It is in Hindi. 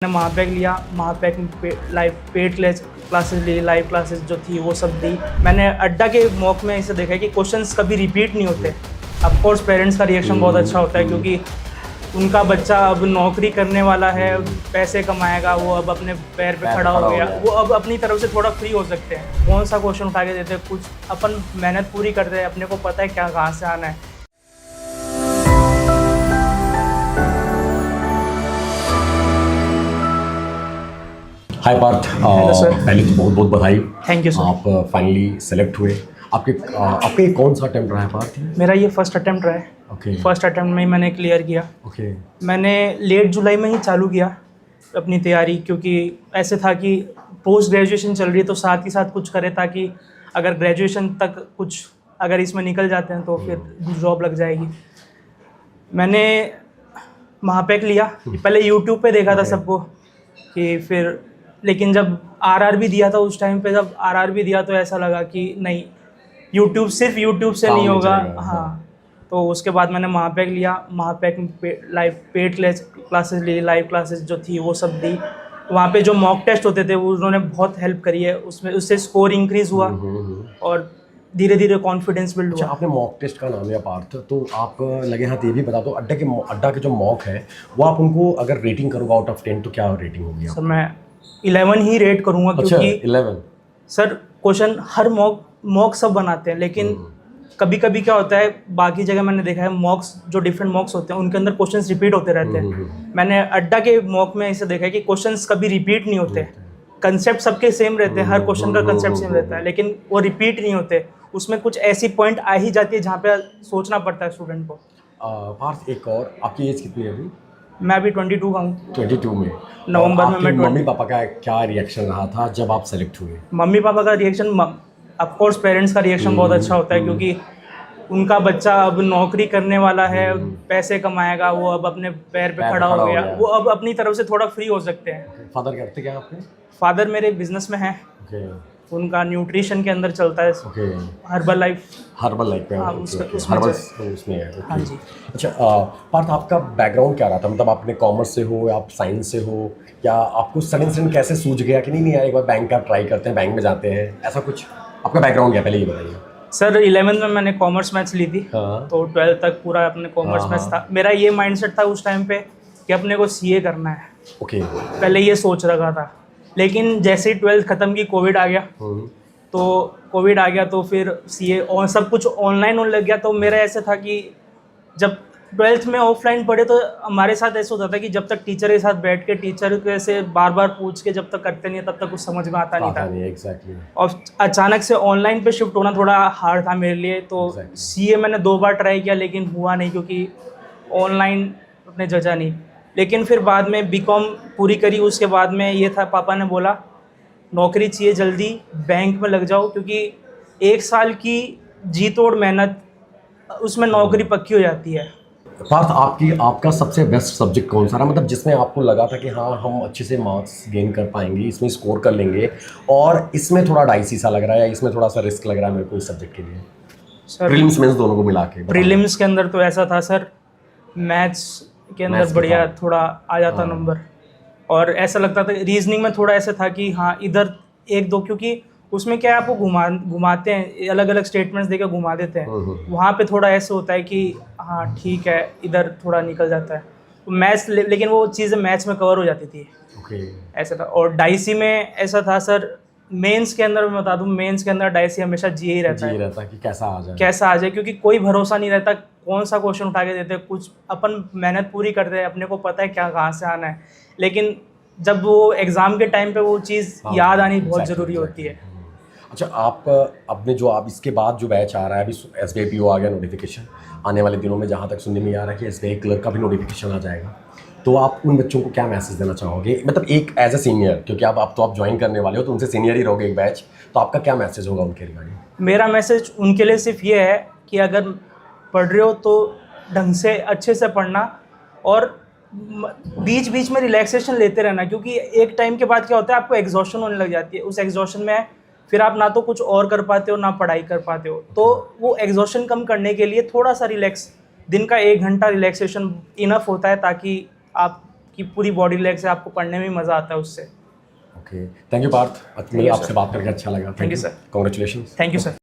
मैंने महापैक लिया। महापैक में लाइव पेड क्लासेस ली, लाइव क्लासेस जो थी वो सब दी। मैंने अड्डा के मॉक में इसे देखा है कि क्वेश्चंस कभी रिपीट नहीं होते। ऑफ कोर्स पेरेंट्स का रिएक्शन बहुत अच्छा होता है क्योंकि उनका बच्चा अब नौकरी करने वाला है, पैसे कमाएगा, वो अब अपने पैर पे खड़ा हो गया, वो अब अपनी तरफ से थोड़ा फ्री हो सकते हैं। कौन सा क्वेश्चन उठा के देते हैं, कुछ अपन मेहनत पूरी करते हैं, अपने को पता है क्या कहाँ से आना है। हाय पार्थ, सर। पहले तो बहुत बहुत बधाई। Thank you sir. आप फाइनली सेलेक्ट हुए। आपके कौन सा अटेम्प्ट रहा है पार्थ? मेरा ये फर्स्ट अटेम्प्ट रहा है। ओके फर्स्ट अटेम्प्ट में ही मैंने क्लियर किया। ओके मैंने लेट जुलाई में ही चालू किया अपनी तैयारी, क्योंकि ऐसे था कि पोस्ट ग्रेजुएशन चल रही है तो साथ ही साथ कुछ करे, ताकि अगर ग्रेजुएशन तक कुछ अगर इसमें निकल जाते हैं तो फिर जॉब लग जाएगी। मैंने महापैक लिया, पहले यूट्यूब पे देखा था सबको कि फिर, लेकिन जब आरआरबी दिया था उस टाइम पे, जब आरआरबी दिया तो ऐसा लगा कि नहीं, यूट्यूब सिर्फ यूट्यूब से नहीं होगा। हाँ, तो उसके बाद मैंने महापैक लिया। महापैक में लाइव पेड क्लासेस ली, लाइव क्लासेस जो थी वो सब दी। वहाँ पे जो मॉक टेस्ट होते थे वो उन्होंने बहुत हेल्प करी है, उसमें उससे स्कोर इंक्रीज़ हुआ और धीरे धीरे कॉन्फिडेंस बिल्ड हुआ। अच्छा, आपने मॉक टेस्ट का नाम लिया पार्थ, तो आप लगे हाथ ये भी बता दो, अड्डा के जो मॉक है वो आप उनको अगर रेटिंग करोगे आउट ऑफ 10 तो क्या रेटिंग होगी? सर मैं 11 ही रेट करूँगा। अच्छा, क्योंकि 11? सर क्वेश्चन हर मॉक सब बनाते हैं, लेकिन कभी कभी क्या होता है, बाकी जगह मैंने देखा है मॉक्स जो डिफरेंट मॉक्स होते हैं उनके अंदर क्वेश्चंस रिपीट होते रहते हैं। मैंने अड्डा के मॉक में इसे देखा है कि क्वेश्चंस कभी रिपीट नहीं होते। कंसेप्ट सबके सेम रहते हैं, हर क्वेश्चन का कंसेप्ट सेम रहता है, लेकिन वो रिपीट नहीं होते। उसमें कुछ ऐसी पॉइंट आ ही जाती है जहाँ पे सोचना पड़ता है स्टूडेंट को। पार्थ, एक और, आपकी एज कितनी है अभी? मैं अभी 22 का हूँ। 22 में? नवंबर में मैं मम्मी पापा का क्या रिएक्शन रहा था जब आप सेलेक्ट हुए? मम्मी पापा का रिएक्शन, ऑफ कोर्स पेरेंट्स का रिएक्शन बहुत अच्छा होता है क्योंकि उनका बच्चा अब नौकरी करने वाला है, पैसे कमाएगा, वो अब अपने पैर पे खड़ा हो गया, वो अब अपनी तरफ से थोड़ा फ्री हो सकते हैं। फादर करते क्या आपके? फादर मेरे बिजनेस में हैं। उनका न्यूट्रिशन के अंदर चलता है। हर्बल लाइफ पे? हाँ, उसमें है। हाँ जी। अच्छा, पार्थ, आपका बैकग्राउंड क्या रहा था? मतलब आपने कॉमर्स से हो, आप साइंस से हो, या आपको सडन कैसे सूझ गया कि नहीं यार एक बार बैंक का ट्राई करते हैं, बैंक में जाते हैं, ऐसा कुछ? आपका बैकग्राउंड क्या, पहले ये बताइए। सर 11th में मैंने कॉमर्स मैथ्स ली थी। तो 12th तक पूरा अपने कॉमर्स मैथ्स था। मेरा ये माइंडसेट था उस टाइम पे कि अपने को सीए करना है। पहले ये सोच रखा था, लेकिन जैसे ही 12th ख़त्म की कोविड आ गया। तो फिर सीए और सब कुछ ऑनलाइन होने लग गया। तो मेरा ऐसे था कि जब 12th में ऑफलाइन पढ़े तो हमारे साथ ऐसा होता था कि जब तक टीचर के साथ बैठ के टीचर को ऐसे बार बार पूछ के जब तक करते नहीं तब तक कुछ समझ में आता नहीं था। exactly. और अचानक से ऑनलाइन पे शिफ्ट होना थोड़ा हार्ड था मेरे लिए। तो सीए मैंने 2 बार ट्राई किया लेकिन हुआ नहीं, क्योंकि ऑनलाइन अपने जजा नहीं। लेकिन फिर बाद में बीकॉम पूरी करी। उसके बाद में ये था, पापा ने बोला नौकरी चाहिए जल्दी, बैंक में लग जाओ, क्योंकि 1 साल की जी तोड़ मेहनत, उसमें नौकरी पक्की हो जाती है। पार्थ, आपका सबसे बेस्ट सब्जेक्ट कौन सा रहा? मतलब जिसमें आपको लगा था कि हाँ हम अच्छे से मार्क्स गेन कर पाएंगे, इसमें स्कोर कर लेंगे, और इसमें थोड़ा डाइसी सा लग रहा है या इसमें थोड़ा सा रिस्क लग रहा है मेरे को इस सब्जेक्ट के लिए? सर प्रीलिम्स मेंस दोनों को मिला के। प्रीलिम्स के अंदर तो ऐसा था सर, मैथ्स के अंदर बढ़िया थोड़ा आ जाता नंबर, और ऐसा लगता था। रीजनिंग में थोड़ा ऐसा था कि हाँ इधर 1-2, क्योंकि उसमें क्या है, आपको घुमाते हैं, अलग अलग स्टेटमेंट्स देकर घुमा देते हैं। वहाँ पे थोड़ा ऐसे होता है कि हाँ ठीक है, इधर थोड़ा निकल जाता है तो मैथ्स, लेकिन वो चीज़ें मैथ्स में कवर हो जाती थी। ऐसा था। और डाइसी में ऐसा था सर, मेंस के अंदर मैं बता दूं, मेंस के अंदर डाइसी हमेशा जी ही रहता है कि कैसा आ जाए, क्योंकि कोई भरोसा नहीं रहता कौन सा क्वेश्चन उठा के देते हैं। कुछ अपन मेहनत पूरी करते हैं, अपने को पता है क्या कहाँ से आना है, लेकिन जब वो एग्ज़ाम के टाइम पे वो चीज़ याद आनी बहुत ज़रूरी होती है। अच्छा, आप इसके बाद जो बैच आ रहा है अभी, SBI PO आ गया नोटिफिकेशन, आने वाले दिनों में जहाँ तक सुनने में आ रहा है कि SBI क्लर्क का भी नोटिफिकेशन आ जाएगा, तो आप उन बच्चों को क्या मैसेज देना चाहोगे? मतलब एक एज ए सीनियर, क्योंकि आप ज्वाइन करने वाले हो तो उनसे सीनियर ही रहोगे एक बैच, तो आपका क्या मैसेज होगा उनके रिगार्डिंग? मेरा मैसेज उनके लिए सिर्फ ये है कि अगर पढ़ रहे हो तो ढंग से अच्छे से पढ़ना, और बीच बीच में रिलैक्सेशन लेते रहना, क्योंकि एक टाइम के बाद क्या होता है, आपको एग्जॉशन होने लग जाती है। उस एग्जॉशन में फिर आप ना तो कुछ और कर पाते हो ना पढ़ाई कर पाते हो। तो वो एग्जॉशन कम करने के लिए थोड़ा सा रिलैक्स, दिन का 1 घंटा रिलैक्सेशन इनफ होता है, ताकि आप कि पूरी बॉडी रिलैक्स है, आपको पढ़ने में मज़ा आता है उससे। Okay, thank you Parth, you, आपसे बात करके अच्छा लगा। Thank you, sir. Congratulation. Thank you sir.